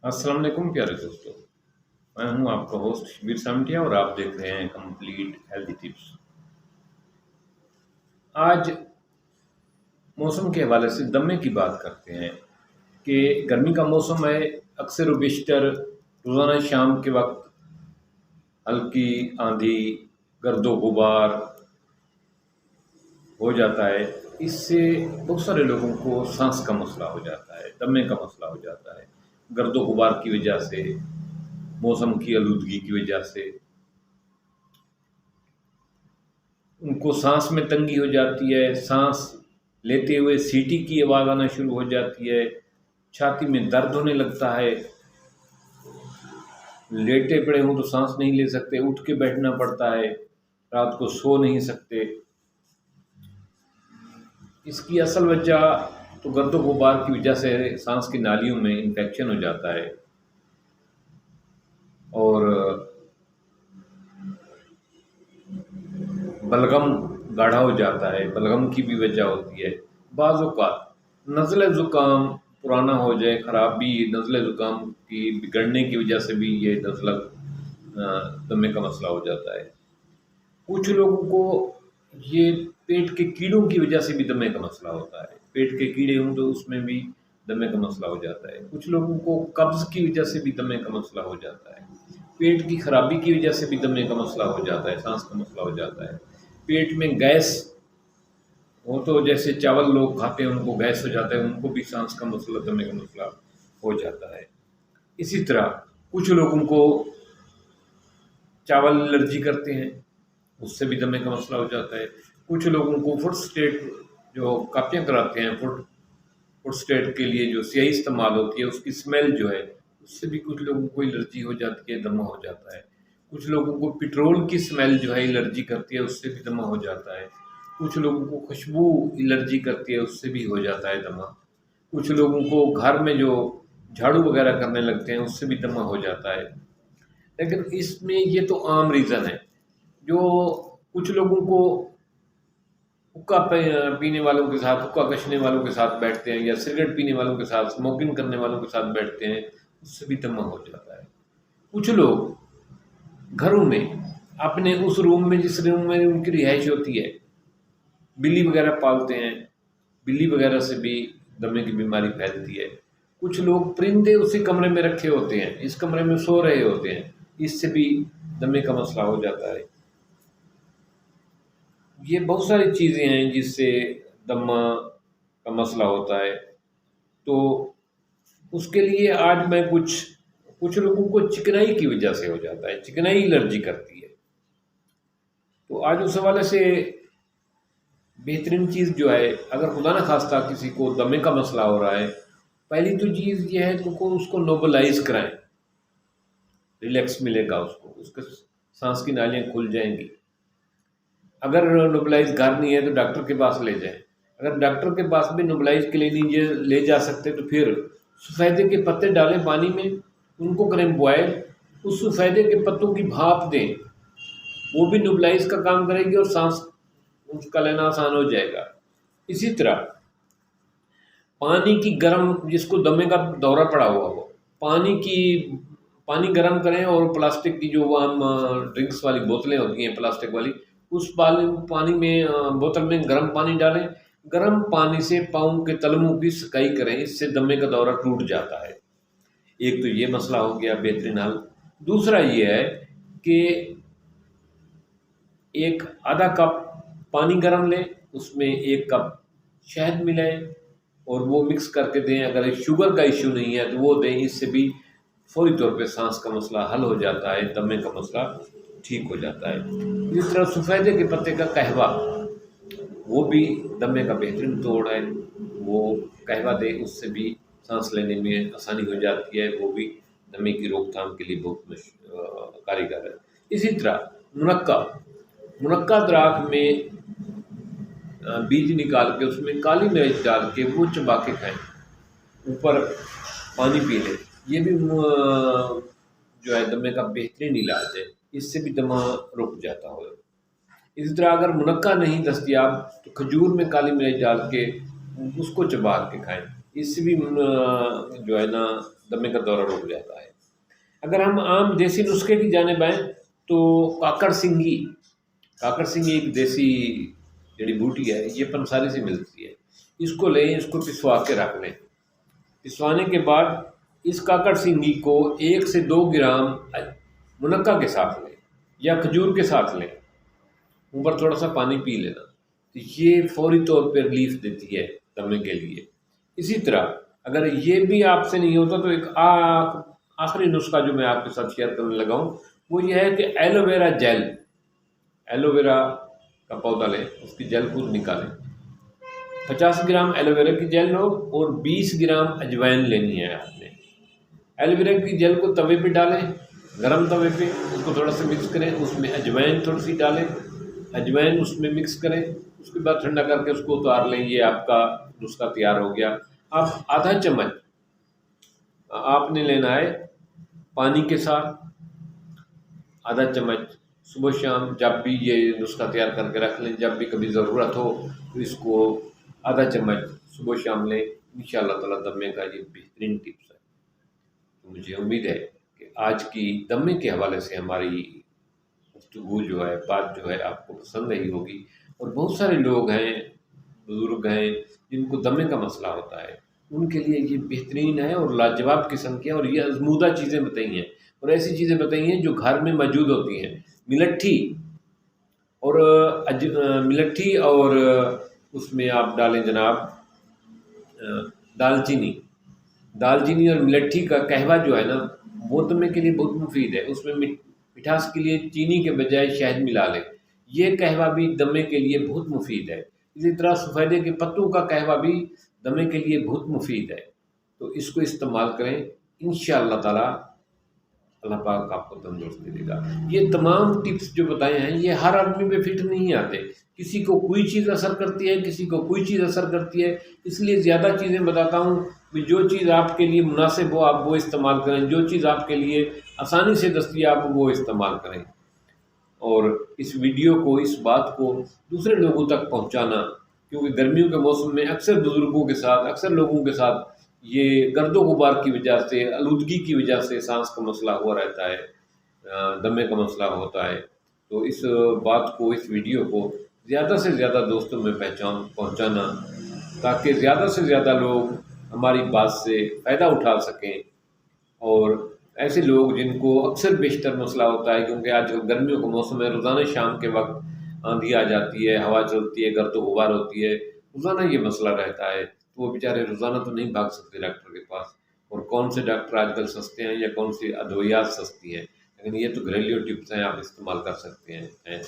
السلام علیکم پیارے دوستو، میں ہوں آپ کا ہوسٹ شبیر سامٹیا اور آپ دیکھ رہے ہیں کمپلیٹ ہیلتھی ٹپس۔ آج موسم کے حوالے سے دمے کی بات کرتے ہیں کہ گرمی کا موسم ہے، اکثر و بیشتر روزانہ شام کے وقت ہلکی آندھی، گرد و غبار ہو جاتا ہے۔ اس سے بہت سارے لوگوں کو سانس کا مسئلہ ہو جاتا ہے، دمے کا مسئلہ ہو جاتا ہے، گرد و غبار کی وجہ سے، موسم کی آلودگی کی وجہ سے ان کو سانس میں تنگی ہو جاتی ہے، سانس لیتے ہوئے سیٹی کی آواز آنا شروع ہو جاتی ہے، چھاتی میں درد ہونے لگتا ہے، لیٹے پڑے ہوں تو سانس نہیں لے سکتے، اٹھ کے بیٹھنا پڑتا ہے، رات کو سو نہیں سکتے۔ اس کی اصل وجہ تو گرد و غبار کی وجہ سے سانس کی نالیوں میں انفیکشن ہو جاتا ہے اور بلغم گاڑھا ہو جاتا ہے، بلغم کی بھی وجہ ہوتی ہے۔ بعض اوقات نزلہ زکام پرانا ہو جائے، خرابی نزلہ زکام کی بگڑنے کی وجہ سے بھی یہ نزلہ دمے کا مسئلہ ہو جاتا ہے۔ کچھ لوگوں کو یہ پیٹ کے کیڑوں کی وجہ سے بھی دمے کا مسئلہ ہوتا ہے، پیٹ کے کیڑے ہوں تو اس میں بھی دمے کا مسئلہ ہو جاتا ہے۔ کچھ لوگوں کو قبض کی وجہ سے بھی دمے کا مسئلہ ہو جاتا ہے، پیٹ کی خرابی کی وجہ سے بھی دمے کا مسئلہ ہو جاتا ہے، سانس کا مسئلہ ہو جاتا ہے۔ پیٹ میں گیس ہو تو جیسے چاول لوگ کھاتے ہیں ان کو گیس ہو جاتا ہے، ان کو بھی سانس کا مسئلہ، دمے کا مسئلہ ہو جاتا ہے۔ اسی طرح کچھ لوگوں کو چاول الرجی کرتے ہیں، اس سے بھی دمے کا مسئلہ ہو جاتا ہے۔ کچھ لوگوں کو فوڈ اسٹیٹ جو کاپیاں کراتے ہیں، فوڈ اسٹیٹ کے لیے جو سیاہی استعمال ہوتی ہے اس کی اسمیل جو ہے اس سے بھی کچھ لوگوں کو الرجی ہو جاتی ہے، دمہ ہو جاتا ہے۔ کچھ لوگوں کو پٹرول کی اسمیل جو ہے الرجی کرتی ہے، اس سے بھی دمہ ہو جاتا ہے۔ کچھ لوگوں کو خوشبو الرجی کرتی ہے، اس سے بھی ہو جاتا ہے دمہ۔ کچھ لوگوں کو گھر میں جو جھاڑو وغیرہ کرنے لگتے ہیں اس سے بھی دمہ ہو جاتا ہے۔ لیکن اس میں یہ تو عام ریزن ہے۔ جو کچھ لوگوں کو حقہ پینے والوں کے ساتھ، حقہ کشنے والوں کے ساتھ بیٹھتے ہیں یا سگریٹ پینے والوں کے ساتھ، اسموکنگ کرنے والوں کے ساتھ بیٹھتے ہیں، اس سے بھی دمہ ہو جاتا ہے۔ کچھ لوگ گھروں میں اپنے اس روم میں جس روم میں ان کی رہائش ہوتی ہے بلی وغیرہ پالتے ہیں، بلی وغیرہ سے بھی دمے کی بیماری پھیلتی ہے۔ کچھ لوگ پرندے اسی کمرے میں رکھے ہوتے ہیں، اس کمرے میں سو رہے ہوتے ہیں، اس سے بھی دمے کا مسئلہ ہو جاتا ہے۔ یہ بہت ساری چیزیں ہیں جس سے دمہ کا مسئلہ ہوتا ہے۔ تو اس کے لیے آج میں کچھ لوگوں کو چکنائی کی وجہ سے ہو جاتا ہے، چکنائی الرجی کرتی ہے، تو آج اس حوالے سے بہترین چیز جو ہے، اگر خدا نہ خواستہ کسی کو دمے کا مسئلہ ہو رہا ہے، پہلی تو چیز یہ ہے کہ اس کو نوبلائز کرائیں، ریلیکس ملے گا، اس کے سانس کی نالیاں کھل جائیں گی۔ اگر نوبلائز گھر نہیں ہے تو ڈاکٹر کے پاس لے جائیں، اگر ڈاکٹر کے پاس بھی نوبلائز کے لیے نہیں لے جا سکتے تو پھر سفیدے کے پتے ڈالیں پانی میں، ان کو کریں بوائل، اس سفیدے کے پتوں کی بھاپ دیں، وہ بھی نوبلائز کا کام کرے گی اور سانس اس کا لینا آسان ہو جائے گا۔ اسی طرح پانی کی گرم، جس کو دمے کا دورہ پڑا ہوا ہو، پانی گرم کریں اور پلاسٹک کی جو عام ڈرنکس والی بوتلیں ہوتی ہیں پلاسٹک والی، اس پانی میں بوتل میں گرم پانی ڈالیں، گرم پانی سے پاؤں کے تلموں کی سکائی کریں، اس سے دمے کا دورہ ٹوٹ جاتا ہے۔ ایک تو یہ مسئلہ ہو گیا بہترین حل۔ دوسرا یہ ہے کہ ایک آدھا کپ پانی گرم لیں، اس میں 1 کپ شہد ملائیں اور وہ مکس کر کے دیں۔ اگر شوگر کا ایشو نہیں ہے تو وہ دیں، اس سے بھی فوری طور پہ سانس کا مسئلہ حل ہو جاتا ہے، دمے کا مسئلہ ٹھیک ہو جاتا ہے۔ اس طرح سفیدے کے پتے کا قہوہ، وہ بھی دمے کا بہترین توڑ ہے، وہ قہوہ دیں، اس سے بھی سانس لینے میں آسانی ہو جاتی ہے، وہ بھی دمے کی روک تھام کے لیے بہت کارگر ہے۔ اسی طرح منقع دراخت میں بیج نکال کے اس میں کالی مرچ ڈال کے وہ چبا کے کھائیں، اوپر پانی پی لیں، یہ بھی جو ہے دمے کا بہترین علاج ہے، اس سے بھی دمہ رک جاتا ہو۔ اسی طرح اگر منقع نہیں دستیاب تو کھجور میں کالی مرچ ڈال کے اس کو چبا کے کھائیں، اس سے بھی جو ہے نا دمے کا دورہ رک جاتا ہے۔ اگر ہم عام دیسی نسخے کی جانب آئیں تو کاکڑ سنگھی ایک دیسی جڑی بوٹی ہے، یہ پنساری سے ملتی ہے۔ اس کو لیں، اس کو پسوا کے رکھ لیں۔ پسوانے کے بعد اس کاکڑ سنگھی کو 1 سے 2 گرام منقع کے ساتھ لیں یا کھجور کے ساتھ لیں، اوپر تھوڑا سا پانی پی لینا، تو یہ فوری طور پہ ریلیف دیتی ہے دمے کے لیے۔ اسی طرح اگر یہ بھی آپ سے نہیں ہوتا تو ایک آخری نسخہ جو میں آپ کے ساتھ شیئر کرنے لگا ہوں وہ یہ ہے کہ ایلو ویرا کا پودا لیں، اس کی جیل خود نکالیں۔ 50 گرام ایلو ویرا کی جیل لو اور 20 گرام اجوائن لینی ہے آپ نے۔ ایلو ویرا کی جیل کو توے پہ ڈالیں، گرم توے پہ، اس کو تھوڑا سا مکس کریں، اس میں اجوائن تھوڑی سی ڈالیں، اجوائن اس میں مکس کریں، اس کے بعد ٹھنڈا کر کے اس کو اتار لیں۔ یہ آپ کا نسخہ تیار ہو گیا۔ آپ آدھا چمچ آپ نے لینا ہے پانی کے ساتھ، آدھا چمچ صبح شام جب بھی یہ نسخہ تیار کر کے رکھ لیں، جب بھی کبھی ضرورت ہو تو اس کو آدھا چمچ صبح شام لیں۔ انشاءاللہ تعالیٰ دمے کا یہ بہترین ٹپس ہے۔ مجھے امید ہے کہ آج کی دمے کے حوالے سے ہماری گفتگو جو ہے، بات جو ہے آپ کو پسند رہی ہوگی، اور بہت سارے لوگ ہیں، بزرگ ہیں جن کو دمے کا مسئلہ ہوتا ہے، ان کے لیے یہ بہترین ہے اور لاجواب قسم کی ہے، اور یہ آزمودہ چیزیں بتائی ہیں اور ایسی چیزیں بتائی ہیں جو گھر میں موجود ہوتی ہیں۔ ملٹھی اور اس میں آپ ڈالیں جناب دال چینی اور ملٹھی کا قہوہ جو ہے نا وہ دمے کے لیے بہت مفید ہے۔ اس میں مٹھاس کے لیے چینی کے بجائے شہد ملا لیں، یہ قہوہ بھی دمے کے لیے بہت مفید ہے۔ اسی طرح سفیدے کے پتوں کا قہوہ بھی دمے کے لیے بہت مفید ہے، تو اس کو استعمال کریں، انشاءاللہ تعالی اللہ پاک آپ کو تندرستی دے گا۔ یہ تمام ٹپس جو بتائے ہیں یہ ہر آدمی پہ فٹ نہیں آتے، کسی کو کوئی چیز اثر کرتی ہے، کسی کو کوئی چیز اثر کرتی ہے، اس لیے زیادہ چیزیں بتاتا ہوں کہ جو چیز آپ کے لیے مناسب ہو آپ وہ استعمال کریں، جو چیز آپ کے لیے آسانی سے دستیاب ہو وہ استعمال کریں، اور اس ویڈیو کو، اس بات کو دوسرے لوگوں تک پہنچانا، کیونکہ گرمیوں کے موسم میں اکثر بزرگوں کے ساتھ، اکثر لوگوں کے ساتھ یہ گرد و غبار کی وجہ سے، آلودگی کی وجہ سے سانس کا مسئلہ ہوا رہتا ہے، دمے کا مسئلہ ہوتا ہے۔ تو اس بات کو، اس ویڈیو کو زیادہ سے زیادہ دوستوں میں پہنچانا، تاکہ زیادہ سے زیادہ لوگ ہماری بات سے فائدہ اٹھا سکیں، اور ایسے لوگ جن کو اکثر بیشتر مسئلہ ہوتا ہے، کیونکہ آج کل گرمیوں کا موسم ہے، روزانہ شام کے وقت آندھی آ جاتی ہے، ہوا چلتی ہے، گرد و غبار ہوتی ہے، روزانہ یہ مسئلہ رہتا ہے، تو وہ بیچارے روزانہ تو نہیں بھاگ سکتے ڈاکٹر کے پاس، اور کون سے ڈاکٹر آج کل سستے ہیں یا کون سی ادویات سستی ہیں، لیکن یہ تو گھریلو ٹپس ہیں، آپ استعمال کر سکتے ہیں۔